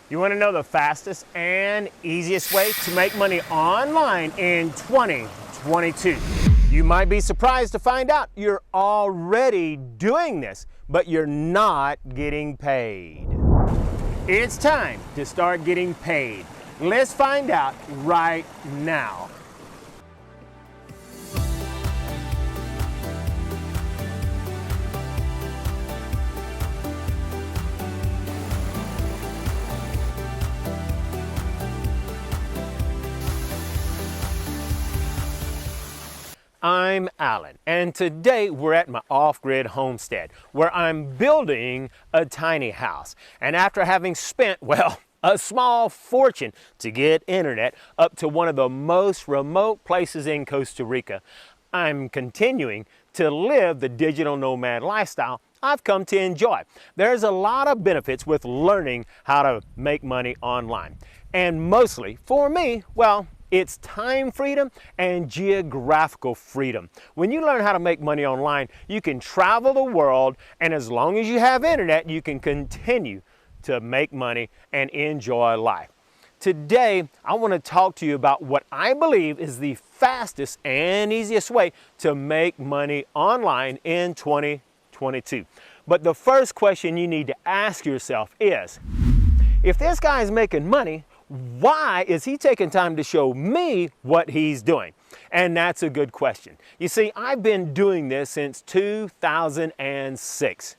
You want to know the fastest and easiest way to make money online in 2022? You might be surprised to find out you're already doing this, but you're not getting paid. It's time to start getting paid. Let's find out right now. I'm Alan, and today we're at my off-grid homestead where I'm building a tiny house. And after having spent, well, a small fortune to get internet up to one of the most remote places in Costa Rica, I'm continuing to live the digital nomad lifestyle I've come to enjoy. There's a lot of benefits with learning how to make money online. And mostly, for me, well, it's time freedom and geographical freedom. When you learn how to make money online, you can travel the world, and as long as you have internet, you can continue to make money and enjoy life. Today, I want to talk to you about what I believe is the fastest and easiest way to make money online in 2022. But the first question you need to ask yourself is, if this guy is making money, why is he taking time to show me what he's doing? And that's a good question. You see, I've been doing this since 2006.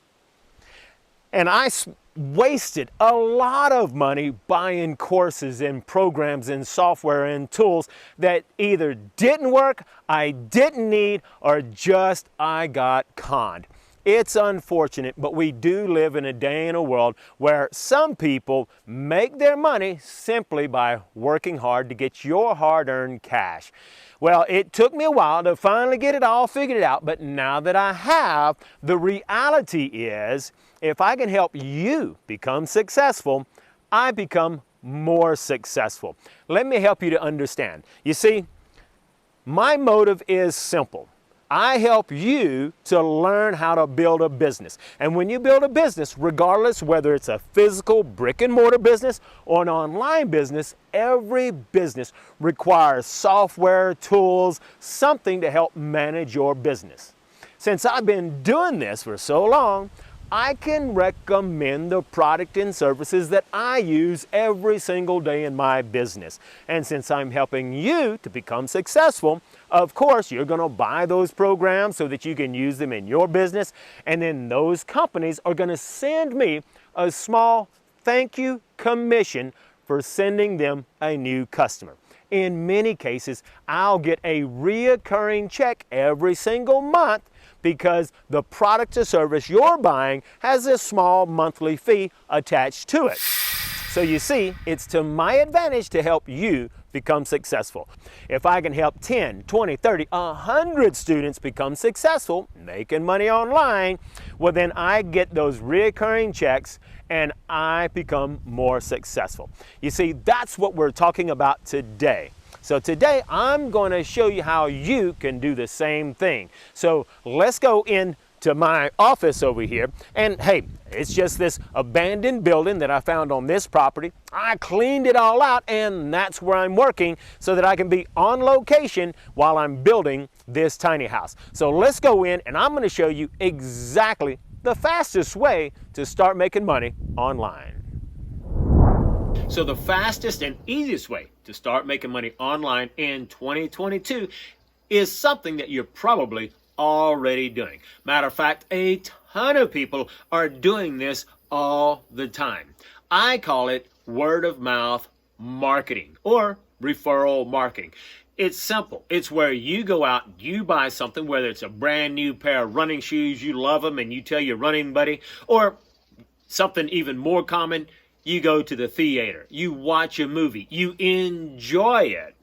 And I wasted a lot of money buying courses and programs and software and tools that either didn't work, I didn't need, or just I got conned. It's unfortunate, but we do live in a day and a world where some people make their money simply by working hard to get your hard-earned cash. Well, it took me a while to finally get it all figured out, but now that I have, the reality is, if I can help you become successful, I become more successful. Let me help you to understand. You see, my motive is simple. I help you to learn how to build a business. And when you build a business, regardless whether it's a physical brick and mortar business or an online business, every business requires software, tools, something to help manage your business. Since I've been doing this for so long, I can recommend the product and services that I use every single day in my business. And since I'm helping you to become successful, of course, you're going to buy those programs so that you can use them in your business. And then those companies are going to send me a small thank you commission for sending them a new customer. In many cases, I'll get a reoccurring check every single month because the product or service you're buying has a small monthly fee attached to it. So you see, it's to my advantage to help you become successful. If I can help 10, 20, 30, 100 students become successful, making money online, well then I get those recurring checks and I become more successful. You see, that's what we're talking about today. So today I'm going to show you how you can do the same thing. So let's go into my office over here, and hey, it's just this abandoned building that I found on this property. I cleaned it all out, and that's where I'm working so that I can be on location while I'm building this tiny house. So let's go in and I'm going to show you exactly the fastest way to start making money online. So the fastest and easiest way to start making money online in 2022 is something that you're probably already doing. Matter of fact, a ton of people are doing this all the time. I call it word of mouth marketing or referral marketing. It's simple. It's where you go out, you buy something, whether it's a brand new pair of running shoes, you love them and you tell your running buddy, or something even more common, you go to the theater, you watch a movie, you enjoy it,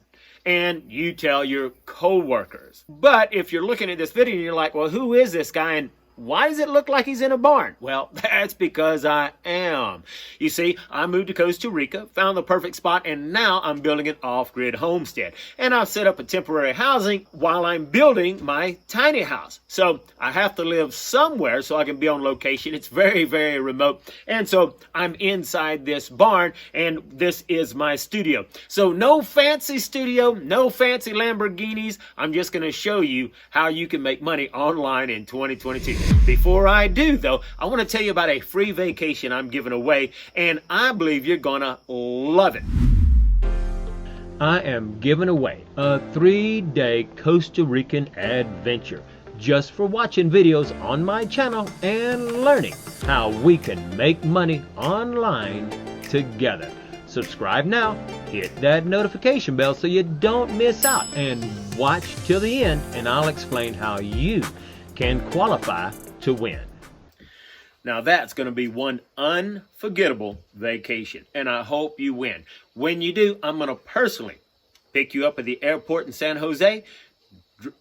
and you tell your coworkers. But if you're looking at this video and you're like, well, who is this guy and why does it look like he's in a barn? Well, that's because I am. You see, I moved to Costa Rica, found the perfect spot, and now I'm building an off-grid homestead. And I've set up a temporary housing while I'm building my tiny house. So I have to live somewhere so I can be on location. It's very, very remote. And so I'm inside this barn, and this is my studio. So no fancy studio, no fancy Lamborghinis. I'm just going to show you how you can make money online in 2022. Before I do, though, I want to tell you about a free vacation I'm giving away, and I believe you're going to love it. I am giving away a 3-day Costa Rican adventure just for watching videos on my channel and learning how we can make money online together. Subscribe now, hit that notification bell so you don't miss out, and watch till the end, and I'll explain how you can qualify to win. Now that's going to be one unforgettable vacation, and I hope you win. When you do, I'm going to personally pick you up at the airport in San Jose,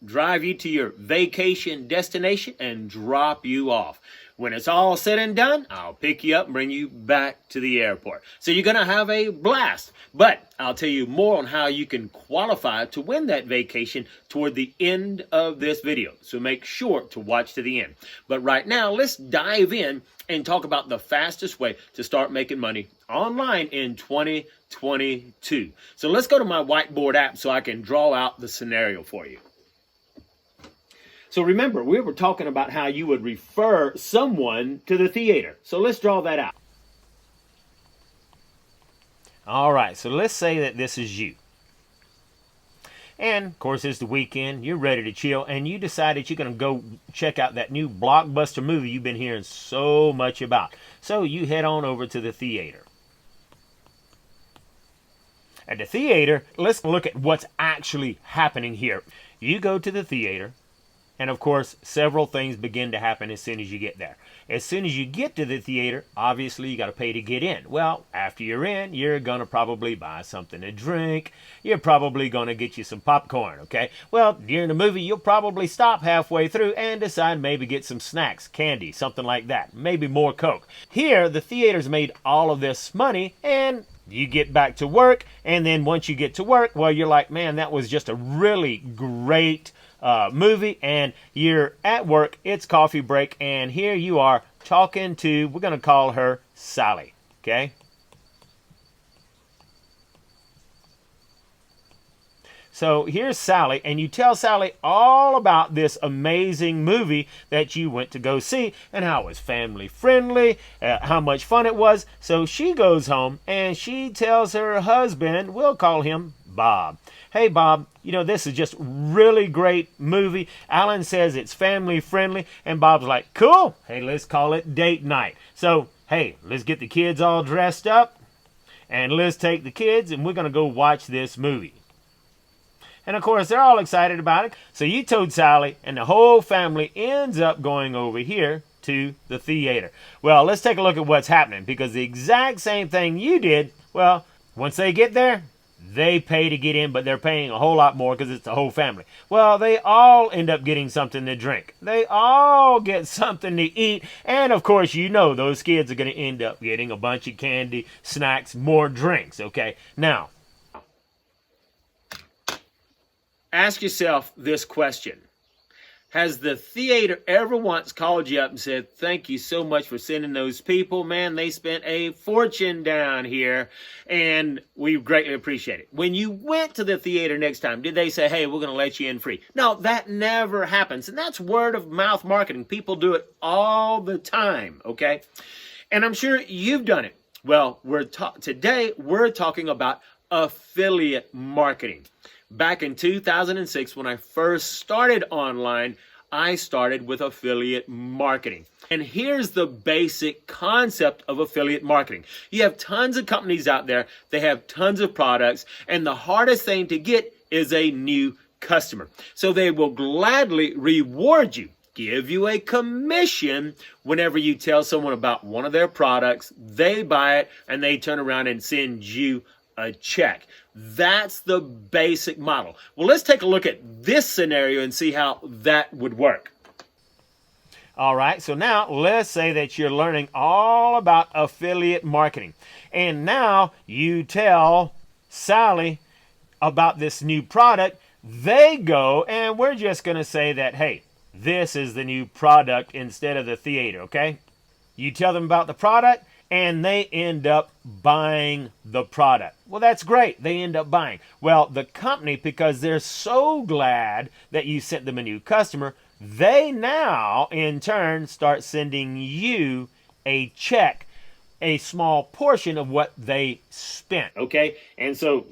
drive you to your vacation destination, and drop you off. When it's all said and done, I'll pick you up and bring you back to the airport. So you're going to have a blast. But I'll tell you more on how you can qualify to win that vacation toward the end of this video. So make sure to watch to the end. But right now, let's dive in and talk about the fastest way to start making money online in 2022. So let's go to my whiteboard app so I can draw out the scenario for you. So remember, we were talking about how you would refer someone to the theater. So let's draw that out. All right, so let's say that this is you. And, of course, it's the weekend. You're ready to chill, and you decided you're going to go check out that new blockbuster movie you've been hearing so much about. So you head on over to the theater. At the theater, let's look at what's actually happening here. You go to the theater. And of course, several things begin to happen as soon as you get there. As soon as you get to the theater, obviously you got to pay to get in. Well, after you're in, you're going to probably buy something to drink. You're probably going to get you some popcorn, okay? Well, during the movie, you'll probably stop halfway through and decide maybe get some snacks, candy, something like that. Maybe more Coke. Here, the theater's made all of this money, and you get back to work. And then once you get to work, well, you're like, man, that was just a really great movie, and you're at work, it's coffee break, and here you are talking to, we're going to call her Sally, okay? So here's Sally, and you tell Sally all about this amazing movie that you went to go see, and how it was family friendly, how much fun it was. So she goes home, and she tells her husband, we'll call him Bob. Hey, Bob, you know, this is just really great movie. Alan says it's family friendly, and Bob's like, cool. Hey, let's call it date night. So, hey, let's get the kids all dressed up, and let's take the kids, and we're going to go watch this movie. And of course, they're all excited about it. So you told Sally, and the whole family ends up going over here to the theater. Well, let's take a look at what's happening, because the exact same thing you did, well, once they get there, they pay to get in, but they're paying a whole lot more because it's the whole family. Well, they all end up getting something to drink. They all get something to eat. And, of course, you know those kids are going to end up getting a bunch of candy, snacks, more drinks, okay? Now, ask yourself this question. Has the theater ever once called you up and said, thank you so much for sending those people? Man, they spent a fortune down here, and we greatly appreciate it. When you went to the theater next time, did they say, hey, we're going to let you in free? No, that never happens, and that's word of mouth marketing. People do it all the time, okay? And I'm sure you've done it. Well, today we're talking about affiliate marketing. Back in 2006, when I first started online, I started with affiliate marketing. And here's the basic concept of affiliate marketing. You have tons of companies out there. They have tons of products. And the hardest thing to get is a new customer. So they will gladly reward you, give you a commission whenever you tell someone about one of their products. They buy it, and they turn around and send you a check. That's the basic model. Well, let's take a look at this scenario and see how that would work. All right, so now let's say that you're learning all about affiliate marketing. And now you tell Sally about this new product. They go, and we're just going to say that, hey, this is the new product instead of the theater, okay? You tell them about the product, and they end up buying the product. Well, that's great. They end up buying. Well, the company, because they're so glad that you sent them a new customer, they now, in turn, start sending you a check, a small portion of what they spent, okay? And so,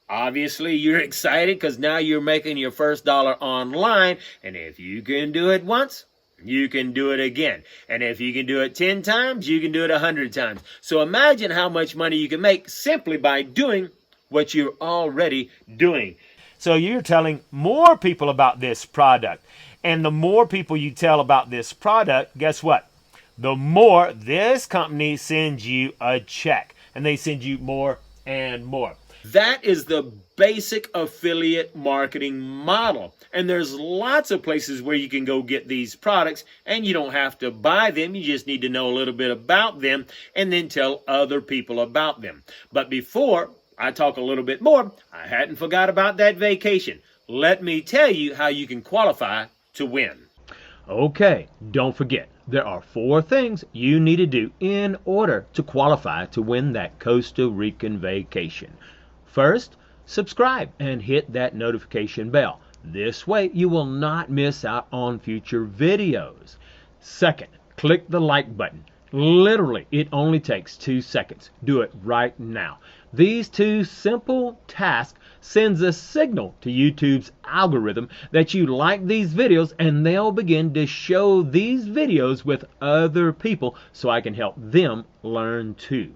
obviously, you're excited because now you're making your first dollar online, and if you can do it once, you can do it again. And if you can do it 10 times, you can do it 100 times. So imagine how much money you can make simply by doing what you're already doing. So you're telling more people about this product. And the more people you tell about this product, guess what? The more this company sends you a check. And they send you more and more. That is the basic affiliate marketing model. And there's lots of places where you can go get these products, and you don't have to buy them. You just need to know a little bit about them and then tell other people about them. But before I talk a little bit more, I hadn't forgot about that vacation. Let me tell you how you can qualify to win. Okay, don't forget, there are 4 things you need to do in order to qualify to win that Costa Rican vacation. First, subscribe and hit that notification bell. This way you will not miss out on future videos. Second, click the like button. Literally, it only takes 2 seconds. Do it right now. These 2 simple tasks sends a signal to YouTube's algorithm that you like these videos, and they'll begin to show these videos with other people so I can help them learn too.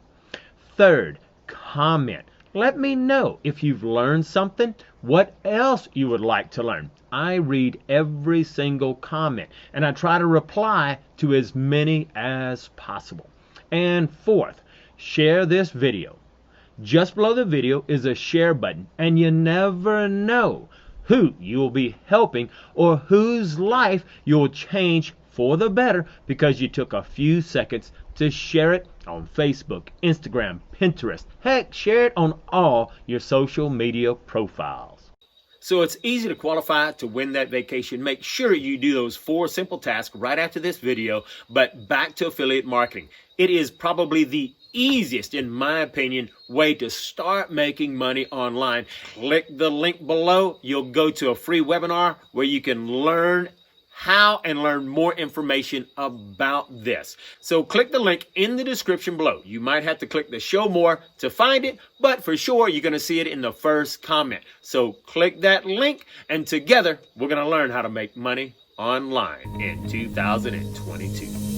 Third, comment. Let me know if you've learned something, what else you would like to learn. I read every single comment, and I try to reply to as many as possible. And fourth, share this video. Just below the video is a share button, and you never know who you'll be helping or whose life you'll change for the better because you took a few seconds to share it on Facebook, Instagram, Pinterest. Heck, share it on all your social media profiles. So it's easy to qualify to win that vacation. Make sure you do those 4 simple tasks right after this video. But back to affiliate marketing. It is probably the easiest, in my opinion, way to start making money online. Click the link below. You'll go to a free webinar where you can learn how and learn more information about this. So click the link in the description below. You might have to click the show more to find it, but for sure you're going to see it in the first comment. So click that link, and together we're going to learn how to make money online in 2022.